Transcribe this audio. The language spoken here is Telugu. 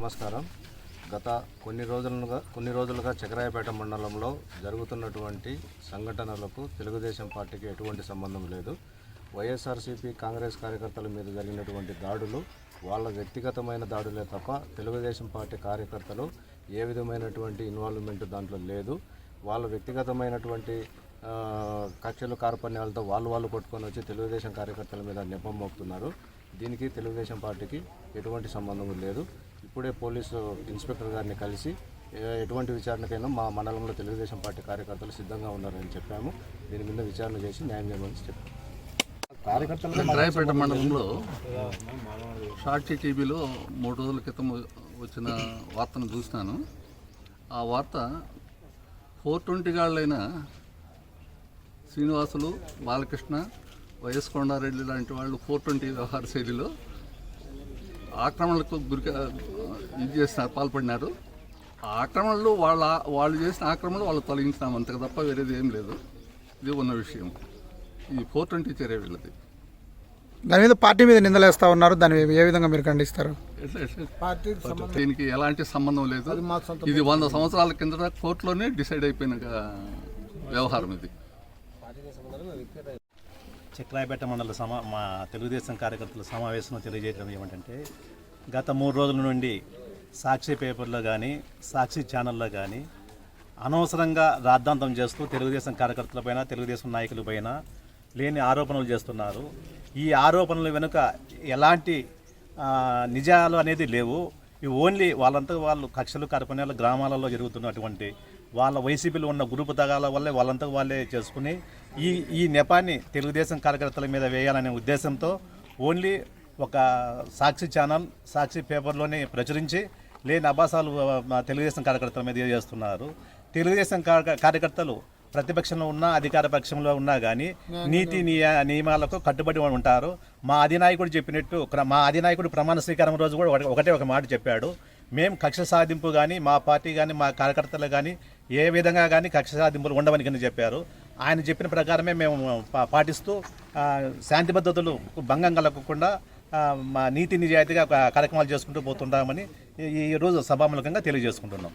నమస్కారం. గత కొన్ని రోజులుగా చక్రాయపేట మండలంలో జరుగుతున్నటువంటి సంఘటనలకు తెలుగుదేశం పార్టీకి ఎటువంటి సంబంధం లేదు. వైఎస్ఆర్సీపీ కాంగ్రెస్ కార్యకర్తల మీద జరిగినటువంటి దాడులు వాళ్ళ వ్యక్తిగతమైన దాడులే తప్ప తెలుగుదేశం పార్టీ కార్యకర్తలు ఏ విధమైనటువంటి ఇన్వాల్వ్మెంట్ దాంట్లో లేదు. వాళ్ళ వ్యక్తిగతమైనటువంటి కక్షలు కార్పణ్యాలతో వాళ్ళు కొట్టుకొని వచ్చి తెలుగుదేశం కార్యకర్తల మీద నెపం మోపుతున్నారు. దీనికి తెలుగుదేశం పార్టీకి ఎటువంటి సంబంధం లేదు. ఇప్పుడే పోలీసు ఇన్స్పెక్టర్ గారిని కలిసి ఎటువంటి విచారణకైనా మా మండలంలో తెలుగుదేశం పార్టీ కార్యకర్తలు సిద్ధంగా ఉన్నారని చెప్పాము. దీని మీద విచారణ చేసి న్యాయం చేయమని చెప్పాము. చక్రాయపేట మండలంలో సాక్షి టీవీలో 3 రోజుల క్రితం వచ్చిన వార్తను చూసినాను. ఆ వార్త 420 గాళ్ళైన శ్రీనివాసులు, బాలకృష్ణ, వైఎస్ కొండారెడ్డి లాంటి వాళ్ళు 420 వ్యవహార శైలిలో ఆక్రమణలకు పాల్పడినారు. ఆ ఆక్రమణలు వాళ్ళు చేసిన ఆక్రమణలు వాళ్ళు తొలగించినాం అంతకు తప్ప వేరేది ఏం లేదు. ఇది ఉన్న విషయం. ఈ 420 చర్య వీళ్ళది. దాని మీద పార్టీ మీద నిందలేస్తా ఉన్నారు. దాన్ని ఏ విధంగా మీరు ఖండిస్తారు? దీనికి ఎలాంటి సంబంధం లేదు. ఇది 100 సంవత్సరాల కిందట కోర్టులోనే డిసైడ్ అయిపోయిన వ్యవహారం ఇది. చక్రాయపేట మండల మా తెలుగుదేశం కార్యకర్తల సమావేశంలో తెలియజేయడం ఏమిటంటే, గత 3 రోజుల నుండి సాక్షి పేపర్లో కానీ సాక్షి ఛానల్లో కానీ అనవసరంగా రాద్ధాంతం చేస్తూ తెలుగుదేశం కార్యకర్తలపైన, తెలుగుదేశం నాయకులపైన లేని ఆరోపణలు చేస్తున్నారు. ఈ ఆరోపణల వెనుక ఎలాంటి నిజాలు అనేది లేవు. ఇవి ఓన్లీ వాళ్ళంతా వాళ్ళు కక్షలు కార్పణ్యాలు గ్రామాలలో జరుగుతున్నటువంటి వాళ్ళ వైసీపీలో ఉన్న గ్రూపు తగాల వల్లే వాళ్ళంతా వాళ్ళే చేసుకుని ఈ నెపాన్ని తెలుగుదేశం కార్యకర్తల మీద వేయాలనే ఉద్దేశంతో ఓన్లీ ఒక సాక్షి ఛానల్, సాక్షి పేపర్లోనే ప్రచురించి లేని అబాసాలు తెలుగుదేశం కార్యకర్తల మీద చేస్తున్నారు. తెలుగుదేశం కార్యకర్తలు ప్రతిపక్షంలో ఉన్నా అధికార పక్షంలో ఉన్నా కానీ నీతి నియమాలకు కట్టుబడి ఉంటారు. మా అధినాయకుడు చెప్పినట్టు, మా అధినాయకుడు ప్రమాణ స్వీకారం రోజు కూడా ఒక మాట చెప్పాడు. మేము కక్ష సాధింపు కానీ, మా పార్టీ కానీ, మా కార్యకర్తలు కానీ ఏ విధంగా కానీ కక్ష సాధింపులు ఉండవని కానీ చెప్పారు. ఆయన చెప్పిన ప్రకారమే మేము పాటిస్తూ శాంతి భద్రతలు భంగం కలగకుండా మా నీతి నిజాయితీగా కార్యక్రమాలు చేసుకుంటూ పోతుంటామని ఈరోజు సభాముఖంగా తెలియజేసుకుంటున్నాం.